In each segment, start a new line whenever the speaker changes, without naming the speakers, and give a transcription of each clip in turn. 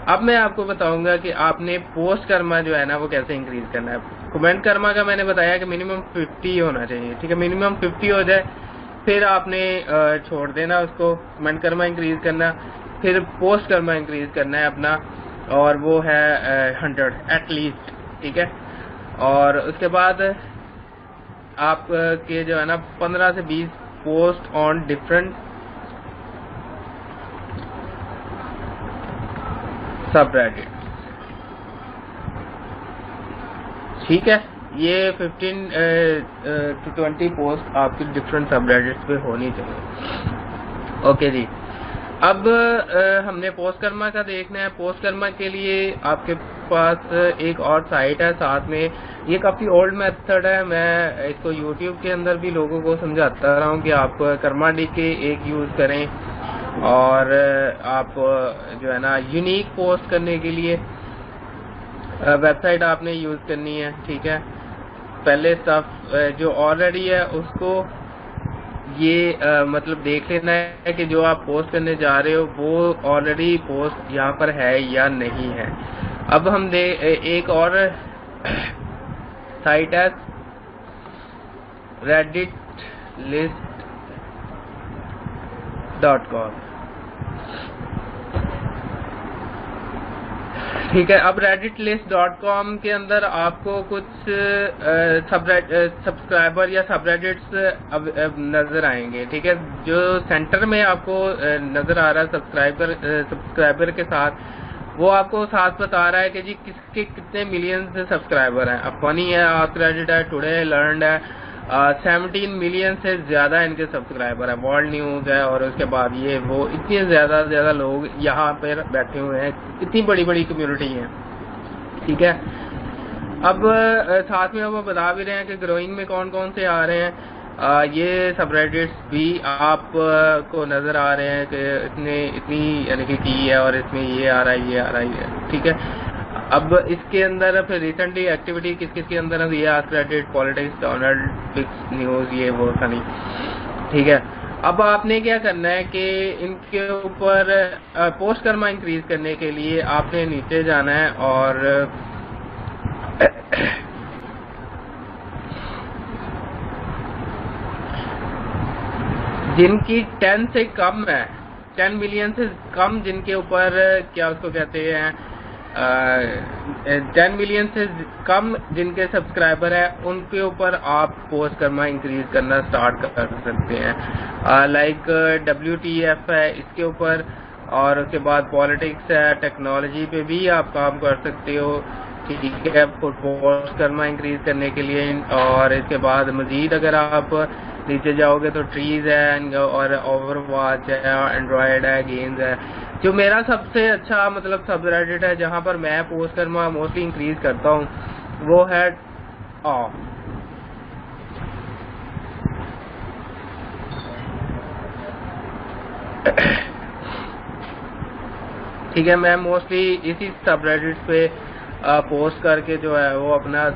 अब मैं आपको बताऊंगा कि आपने पोस्ट कर्मा जो है ना वो कैसे इंक्रीज करना है। कमेंट कर्मा का मैंने बताया कि मिनिमम 50 होना चाहिए, ठीक है, मिनिमम 50 हो जाए फिर आपने छोड़ देना उसको, कमेंट कर्मा इंक्रीज करना, फिर पोस्ट कर्मा इंक्रीज करना है अपना, और वो है 100 एटलीस्ट, ठीक है। और उसके बाद आप के जो है ना 15 से 20 पोस्ट ऑन डिफरेंट सबरेडिट, ठीक है। ये 15 to 20 पोस्ट आपकी डिफरेंट सबरेडिट्स पे होनी चाहिए। ओके जी, अब हमने पोस्ट कर्मा का देखना है। पोस्ट कर्मा के लिए आपके पास एक और साइट है साथ में। ये काफ़ी ओल्ड मेथड है, मैं इसको यूट्यूब के अंदर भी लोगों को समझाता रहा हूँ कि आप कर्मा डी के एक यूज़ करें, और आप जो है ना यूनिक पोस्ट करने के लिए वेबसाइट आपने यूज़ करनी है, ठीक है। पहले स्टफ जो ऑलरेडी है उसको ये मतलब देख लेना है कि जो आप पोस्ट करने जा रहे हो वो ऑलरेडी पोस्ट यहाँ पर है या नहीं है। अब हम एक और साइट है reddit-list.com, ठीक है। अब reddit-list.com के अंदर आपको कुछ सब्सक्राइबर या सबरेडिट्स नजर आएंगे, ठीक है। जो सेंटर में आपको नजर आ रहा है सब्सक्राइबर के साथ, वो आपको साथ बता रहा है कि जी किसके कितने मिलियन से सब्सक्राइबर हैं। अब फनी है, आस्क रेडिट है, टुडे लर्नड है, 17 मिलियन से ज़्यादा इनके सब्सक्राइबर है। वर्ल्ड न्यूज़ है, और उसके बाद ये वो इतने ज़्यादा लोग यहाँ पर बैठे हुए हैं, इतनी बड़ी बड़ी कम्युनिटी है, ठीक है। अब साथ में वो बता भी रहे हैं कि ग्रोइंग में कौन कौन से आ रहे हैं। ये सबरेडिट्स भी आप को नज़र आ रहे हैं कि इतनी यानी कि की है, और इसमें ये आ रहा है, ये आ रहा है, ठीक है। अब इसके अंदर फिर रिसेंटली एक्टिविटी किस किस के अंदर है, ये ask Reddit, politics, Donald news, ये वो फनी, ठीक है। अब आपने क्या करना है कि इनके ऊपर पोस्ट कर्मा इंक्रीज करने के लिए आपने नीचे जाना है, और जिनकी 10 से कम है, 10 मिलियन से कम, जिनके ऊपर क्या उसको कहते हैं 10 मिलियन से कम जिनके सब्सक्राइबर है, उनके ऊपर आप पोस्ट कर्मा इंक्रीज करना स्टार्ट कर सकते हैं। लाइक WTF है इसके ऊपर, और उसके बाद पॉलिटिक्स है, टेक्नोलॉजी पे भी आप काम कर सकते हो, ठीक है, पोस्ट कर्मा इंक्रीज करने के लिए। और इसके बाद मजीद अगर आप नीचे जाओगे तो ट्रीज है, और ओवरवॉच है, एंड्रॉयड है, गेम्स है। जो मेरा सबसे अच्छा मतलब सबरेडिट है जहाँ पर मैं पोस्ट कर्मा मोस्टली इंक्रीज करता हूँ, वो है ठीक है। मैं मोस्टली इसी सबरेडिट पे पोस्ट करके जो है वो अपना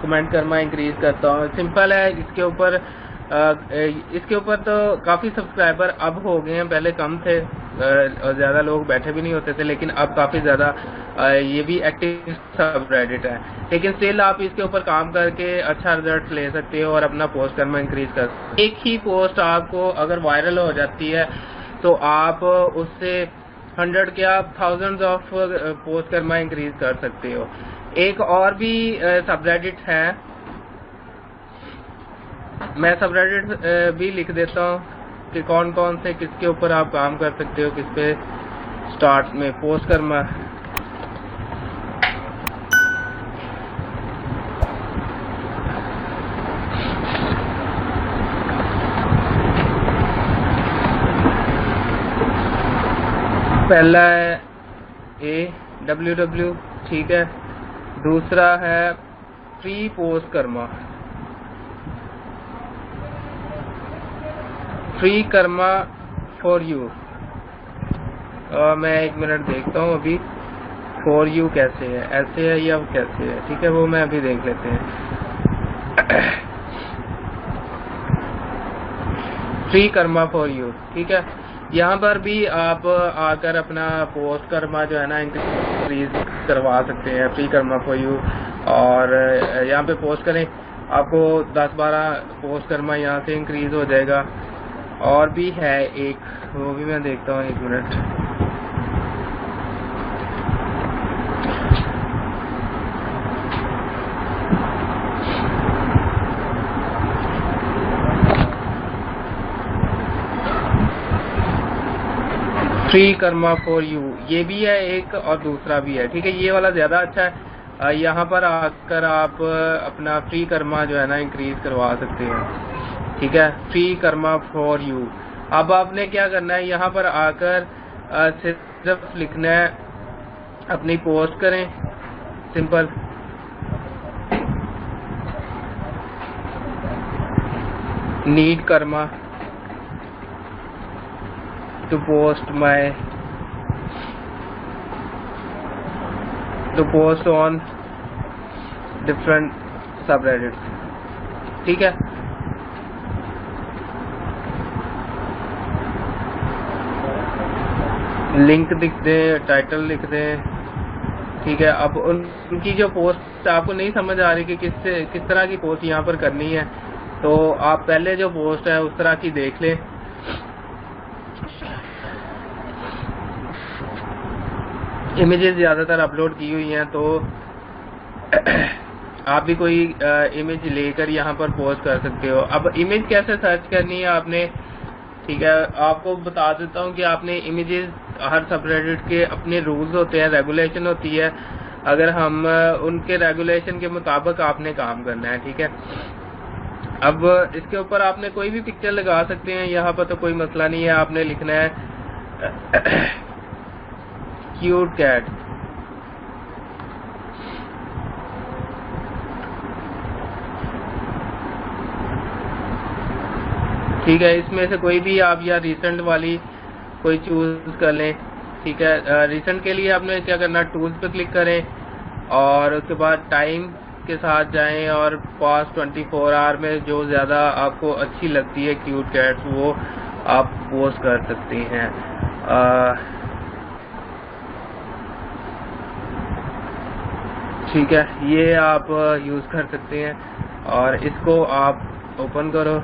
कमेंट कर्मा इंक्रीज करता हूँ। सिंपल है। इसके ऊपर तो काफ़ी सब्सक्राइबर अब हो गए हैं, पहले कम थे और ज़्यादा लोग बैठे भी नहीं होते थे, लेकिन अब काफ़ी ज़्यादा ये भी एक्टिव सबरेडिट है। लेकिन स्टिल आप इसके ऊपर काम करके अच्छा रिजल्ट ले सकते हो और अपना पोस्ट कर्मा इंक्रीज कर सकते हो। एक ही पोस्ट आपको अगर वायरल हो जाती है तो आप उससे 100 के आप thousands of post Karma increase कर सकते हो। एक और भी सबरेडिट है, मैं सबरेडिट भी लिख देता हूँ कि कौन कौन से किसके ऊपर आप काम कर सकते हो, किस पे स्टार्ट में पोस्ट कर्मा। पहला है AWW, ठीक है। दूसरा है free post Karma, free Karma for you. मैं 1 मिनट देखता हूँ अभी फॉर यू कैसे है, ऐसे है या कैसे है, ठीक है, वो मैं अभी देख लेते हैं। फ्री कर्मा फॉर यू, ठीक है। यहाँ पर भी आप आकर अपना पोस्ट कर्मा जो है ना इंक्रीज करवा सकते हैं, फ्री कर्मा फॉर यू। और यहाँ पे पोस्ट करें, आपको 10-12 पोस्ट कर्मा यहाँ से इंक्रीज हो जाएगा। और भी है एक, वो भी मैं देखता हूँ, 1 minute. Free Karma for you, ये भी है एक और दूसरा भी है, ठीक है। ये वाला ज्यादा अच्छा है। यहाँ पर आकर आप अपना फ्री कर्मा जो है ना इंक्रीज करवा सकते हैं, ठीक है। Free Karma for you. अब आपने क्या करना है, यहाँ पर आकर सिर्फ लिखना है, अपनी पोस्ट करें simple, need Karma to post on different subreddits, ठीक है। लिंक लिख दें, टाइटल लिख दें, ठीक है। अब उनकी जो पोस्ट आपको नहीं समझ आ रही कि किस तरह की पोस्ट यहाँ पर करनी है, तो आप पहले जो पोस्ट है उस तरह की देख लें। इमेजेस ज़्यादातर अपलोड की हुई हैं, तो आप भी कोई इमेज लेकर यहाँ पर पोस्ट कर सकते हो। अब इमेज कैसे सर्च करनी है आपने, ठीक है, आपको बता देता हूँ कि आपने इमेजेस, हर सबरेडिट के अपने रूल्स होते हैं, रेगुलेशन होती है। अगर हम उनके रेगुलेशन के मुताबिक आपने काम करना है, ठीक है। अब इसके ऊपर आपने कोई भी पिक्चर लगा सकते हैं, यहाँ पर तो कोई मसला नहीं है। आपने लिखना है क्यूट कैट, ठीक है। इसमें से कोई भी आप या रिसेंट वाली कोई चूज कर लें, ठीक है। रिसेंट के लिए आपने क्या करना, टूल्स पे क्लिक करें और उसके बाद टाइम के साथ जाएं और पास्ट 24 आवर में जो ज़्यादा आपको अच्छी लगती है क्यूट कैट्स, वो आप पोस्ट कर सकते हैं। ठीक है, ये आप यूज़ कर सकते हैं और इसको आप ओपन करो।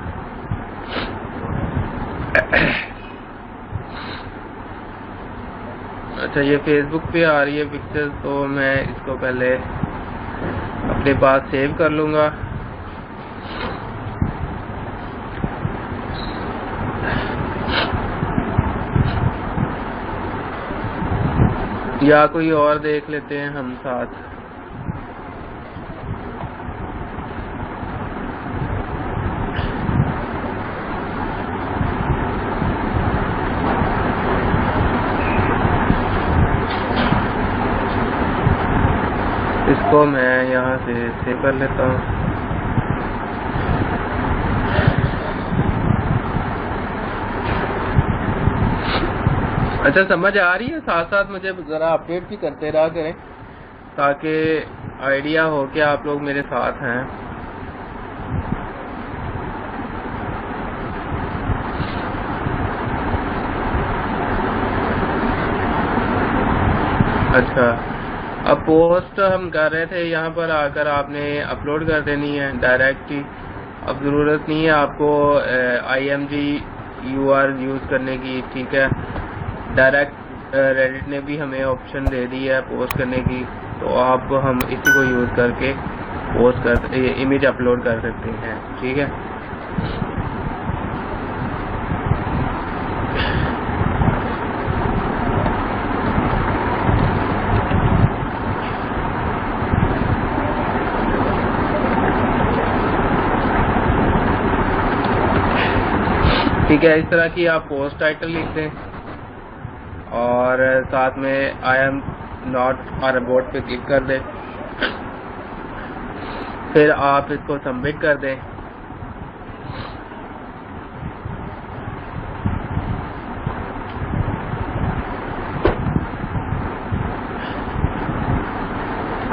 अच्छा, ये फेसबुक पे आ रही है पिक्चर, तो मैं इसको पहले अपने पास सेव कर लूँगा। या कोई और देख लेते हैं हम साथ। इसको मैं यहाँ से सेव कर लेता हूँ। अच्छा, समझ आ रही है? साथ साथ मुझे ज़रा अपडेट भी करते रहा करें ताकि आइडिया हो कि आप लोग मेरे साथ हैं। अच्छा, अब पोस्ट हम कर रहे थे, यहाँ पर आकर आपने अपलोड कर देनी है डायरेक्ट ही। अब ज़रूरत नहीं है आपको IMG URL यूज़ करने की, ठीक है। डायरेक्ट रेडिट ने भी हमें ऑप्शन दे दी है पोस्ट करने की, तो आप हम इसी को यूज़ करके पोस्ट कर इमेज अपलोड कर सकते हैं, ठीक है। ठीक है, इस तरह की आप पोस्ट टाइटल लिख दें और साथ में I am not a robot पे क्लिक कर दें। फिर आप इसको सबमिट कर दें।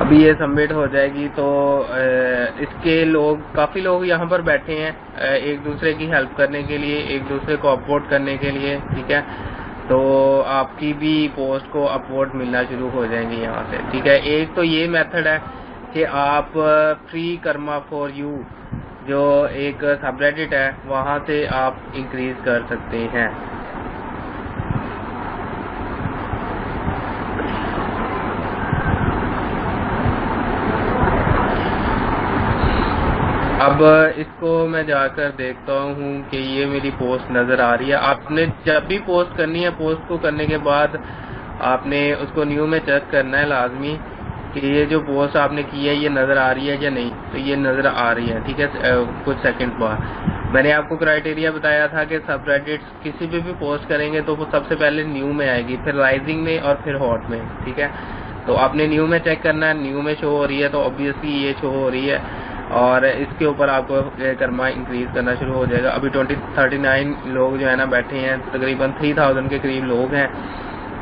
अभी ये सबमिट हो जाएगी तो इसके काफ़ी लोग यहाँ पर बैठे हैं एक दूसरे की हेल्प करने के लिए, एक दूसरे को अपलोड करने के लिए, ठीक है। तो आपकी भी पोस्ट को अपवोर्ड मिलना शुरू हो जाएंगे यहाँ से। ठीक है, एक तो ये मेथड है कि आप फ्री कर्मा फॉर यू जो एक सबरेडिट है वहाँ से आप इंक्रीज कर सकते हैं। अब इसको मैं जाकर देखता हूँ कि ये मेरी पोस्ट नज़र आ रही है। आपने जब भी पोस्ट करनी है, पोस्ट को करने के बाद आपने उसको न्यू में चेक करना है लाजमी कि ये जो पोस्ट आपने की है ये नज़र आ रही है या नहीं। तो ये नज़र आ रही है। ठीक है, कुछ सेकंड बाद मैंने आपको क्राइटेरिया बताया था कि सबरेडिट्स किसी भी पोस्ट करेंगे तो वो सबसे पहले न्यू में आएगी, फिर राइजिंग में और फिर हॉट में। ठीक है, तो आपने न्यू में चेक करना है। न्यू में शो हो रही है तो ऑब्वियसली ये शो हो रही है और इसके ऊपर आपको कर्मा इंक्रीज करना शुरू हो जाएगा। अभी 39 लोग जो है ना बैठे हैं, तकरीबन 3000 के करीब लोग हैं।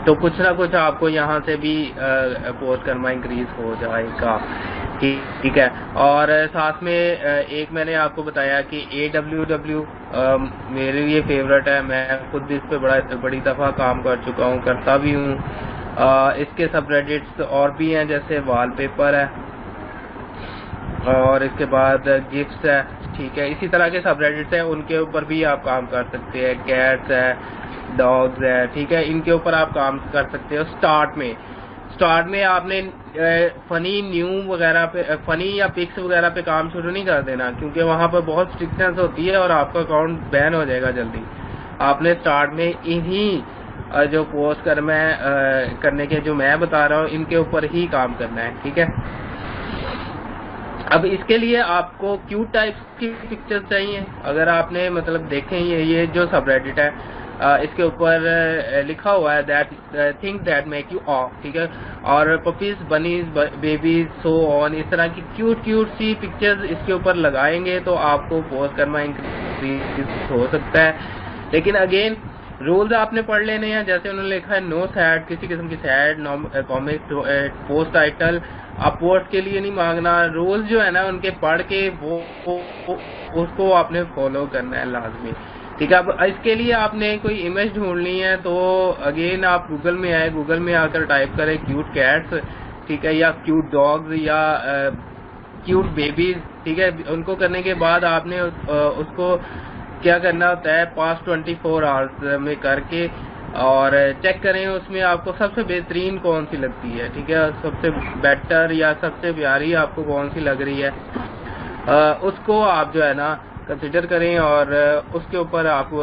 तो कुछ ना कुछ आपको यहाँ से भी पोस्ट कर्मा इंक्रीज हो जाएगा। ठीक है, और साथ में एक मैंने आपको बताया कि AWW मेरे लिए फेवरेट है। मैं खुद इस पे बड़ी दफ़ा काम कर चुका हूँ, करता भी हूँ। इसके सबरेडिट्स और भी हैं, जैसे वॉलपेपर है और इसके बाद गिफ्ट्स है। ठीक है, इसी तरह के सबरेडिट्स हैं, उनके ऊपर भी आप काम कर सकते हैं। कैट्स है, डॉग्स है। ठीक है, इनके ऊपर आप काम कर सकते हो। स्टार्ट में आपने फनी न्यू वगैरह पे, फनी या पिक्स वगैरह पे काम शुरू नहीं कर देना, क्योंकि वहाँ पर बहुत स्ट्रिक्टनेस होती है और आपका अकाउंट बैन हो जाएगा जल्दी। आपने स्टार्ट में इन्हीं जो पोस्ट करने के जो मैं बता रहा हूँ इनके ऊपर ही काम करना है। ठीक है, अब इसके लिए आपको क्यूट टाइप्स की पिक्चर्स चाहिए। अगर आपने मतलब देखें ये जो सबरेडिट है इसके ऊपर लिखा हुआ है that things that make you of. ठीक है, और puppies, bunnies, babies, so on, इस तरह की क्यूट सी पिक्चर्स इसके ऊपर लगाएंगे तो आपको पोस्ट करना इंक्रीज हो सकता है। लेकिन अगेन रूल्स आपने पढ़ लेने हैं। जैसे उन्होंने लिखा है नो सैड, किसी किस्म की सैड कॉमिक पोस्ट टाइटल अपवोर्ड के लिए नहीं मांगना। रूल्स जो है ना उनके पढ़ के वो उसको आपने फॉलो करना है लाजमी। ठीक है, अब इसके लिए आपने कोई इमेज ढूंढनी है तो अगेन आप गूगल में आए, गूगल में आकर टाइप करें क्यूट कैट्स। ठीक है, या क्यूट डॉग्स या क्यूट बेबीज। ठीक है, उनको करने के बाद आपने उसको क्या करना होता है, पास्ट 24 आवर्स में करके और चेक करें उसमें आपको सबसे बेहतरीन कौन सी लगती है। ठीक है, सबसे बेटर या सबसे प्यारी आपको कौन सी लग रही है, उसको आप जो है ना कंसिडर करें और उसके ऊपर आप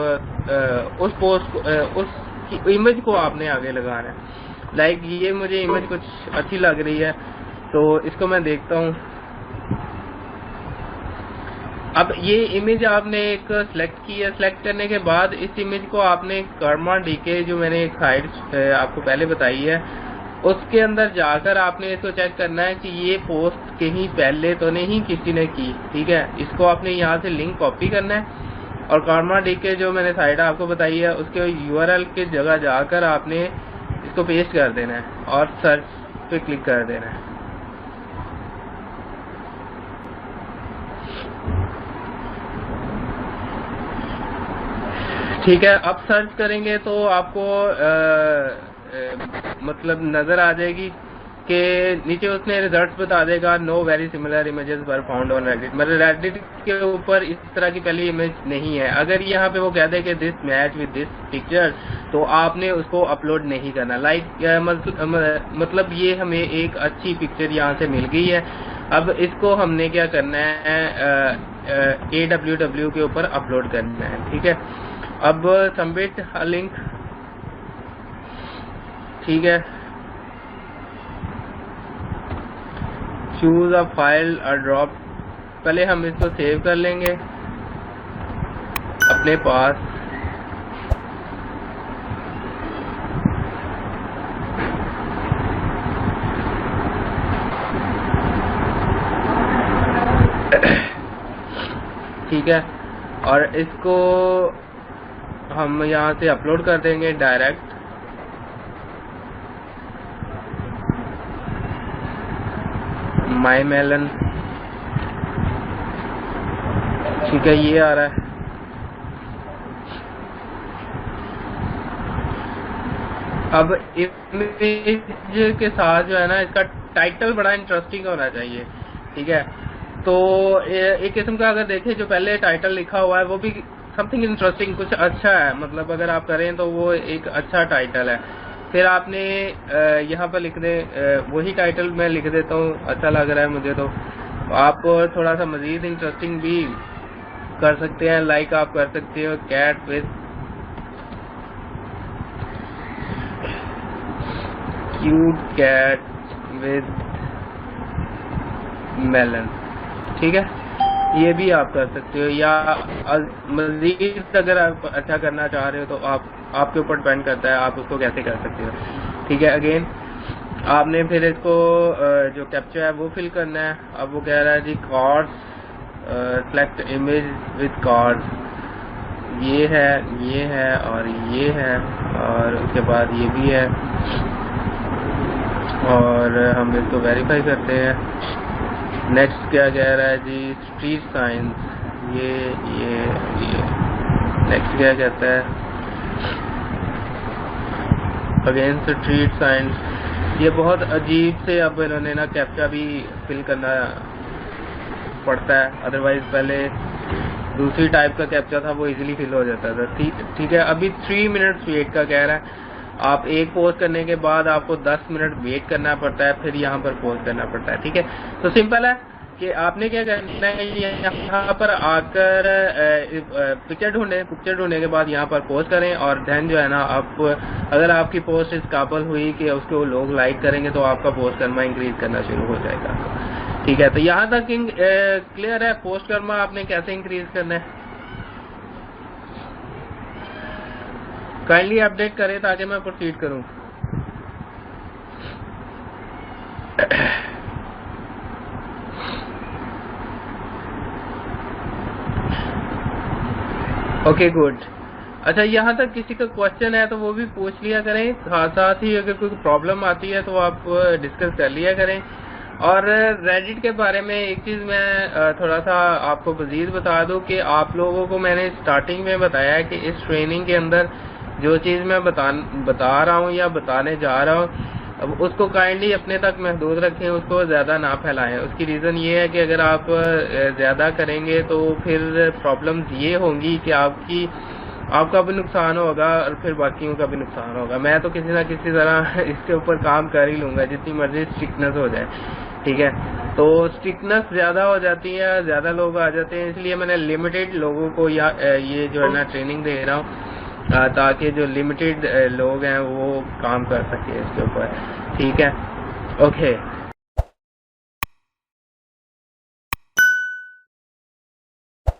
उस पोस्ट उस इमेज को आपने आगे लगाना है। लाइक ये मुझे इमेज कुछ अच्छी लग रही है तो इसको मैं देखता हूँ। अब ये इमेज आपने एक सिलेक्ट की है। सिलेक्ट करने के बाद इस इमेज को आपने कर्मा डीके जो मैंने एक साइट आपको पहले बताई है उसके अंदर जाकर आपने इसको चेक करना है कि ये पोस्ट कहीं पहले तो नहीं किसी ने की। ठीक है, इसको आपने यहाँ से लिंक कॉपी करना है और कर्मा डीके जो मैंने साइट आपको बताई है उसके URL के जगह जाकर आपने इसको पेस्ट कर देना है और सर्च पे क्लिक कर देना है। ठीक है, अब सर्च करेंगे तो आपको मतलब नजर आ जाएगी कि नीचे उसने रिजल्ट्स बता देगा know very similar images were found on Reddit. मतलब रेडिट के ऊपर इस तरह की पहली इमेज नहीं है। अगर यहाँ पे वो कह दे कि this match with this picture तो आपने उसको अपलोड नहीं करना। मतलब ये हमें एक अच्छी पिक्चर यहाँ से मिल गई है। अब इसको हमने क्या करना है, AWW के ऊपर अपलोड करना है। ठीक है, अब सबमिट लिंक। ठीक है, चूज अ फाइल और ड्रॉप। पहले हम इसको सेव कर लेंगे अपने पास। ठीक है, और इसको हम यहाँ से अपलोड कर देंगे डायरेक्ट। माई मेलन। ठीक है, ये आ रहा है। अब इमेज के साथ जो है ना, इसका टाइटल बड़ा इंटरेस्टिंग होना चाहिए, ठीक है। तो एक किस्म का अगर देखें, जो पहले टाइटल लिखा हुआ है वो भी समथिंग इंटरेस्टिंग, कुछ अच्छा है, मतलब अगर आप करें तो वो एक अच्छा टाइटल है। फिर आपने यहाँ पर लिख दे, वही टाइटल मैं लिख देता हूँ, अच्छा लग रहा है मुझे, तो आप थोड़ा सा मजीद इंटरेस्टिंग भी कर सकते हैं। लाइक आप कर सकते हो cat with cute cat with melon, ठीक है, ये भी आप कर सकते हो। या मजीद अगर आप अच्छा करना चाह रहे हो तो आपके ऊपर डिपेंड करता है आप उसको कैसे कर सकते हो, ठीक है। अगेन आपने फिर इसको जो कैप्चा है वो फिल करना है। अब वो कह रहा है जी cards, select image with cards, ये है और ये है, और उसके बाद ये भी है, और हम इसको वेरीफाई करते हैं। नेक्स्ट क्या कह रहा है जी, स्ट्रीट साइंस, ये नेक्स्ट क्या कहता है, अगेन स्ट्रीट साइंस। ये बहुत अजीब से अब इन्होंने ना कैप्चा भी फिल करना पड़ता है, अदरवाइज पहले दूसरी टाइप का कैप्चा था वो इजीली फिल हो जाता था, ठीक है। अभी 3 मिनट्स वेट का कह रहा है। आप एक पोस्ट करने के बाद आपको 10 मिनट वेट करना पड़ता है, फिर यहाँ पर पोस्ट करना पड़ता है, ठीक है। तो सिंपल है कि आपने क्या करना है, यहाँ पर आकर पिक्चर ढूंढने के बाद यहाँ पर पोस्ट करें, और देन जो है ना, आप अगर आपकी पोस्ट इस काबल हुई कि उसको लोग लाइक करेंगे तो आपका पोस्ट करना इंक्रीज करना शुरू हो जाएगा, ठीक है। तो यहाँ तक क्लियर है पोस्ट करना आपने कैसे इंक्रीज करना है। काइंडली अपडेट करें ताकि मैं प्रोसीड करूं। Okay good. अच्छा, यहाँ तक किसी का क्वेश्चन है तो वो भी पूछ लिया करें, साथ ही अगर कोई प्रॉब्लम आती है तो आप डिस्कस कर लिया करें। और रेडिट के बारे में एक चीज़ मैं थोड़ा सा आपको मज़ीद बता दूं कि आप लोगों को मैंने स्टार्टिंग में बताया कि इस ट्रेनिंग के अंदर जो चीज़ मैं बता रहा हूँ या बताने जा रहा हूँ, अब उसको काइंडली अपने तक महदूद रखें, उसको ज़्यादा ना फैलाएं। उसकी रीज़न ये है कि अगर आप ज़्यादा करेंगे तो फिर प्रॉब्लम्स ये होंगी कि आपका भी नुकसान होगा और फिर बाकियों का भी नुकसान होगा। मैं तो किसी ना किसी तरह इसके ऊपर काम कर ही लूँगा, जितनी मर्जी स्ट्रिक्टनेस हो जाए, ठीक है। तो स्ट्रिक्टनेस ज़्यादा हो जाती है, ज़्यादा लोग आ जाते हैं, इसलिए मैंने लिमिटेड लोगों को या ये जो है ना ट्रेनिंग दे रहा हूँ, ताकि जो लिमिटेड लोग हैं वो काम कर सके इसके ऊपर, ठीक है। ओके।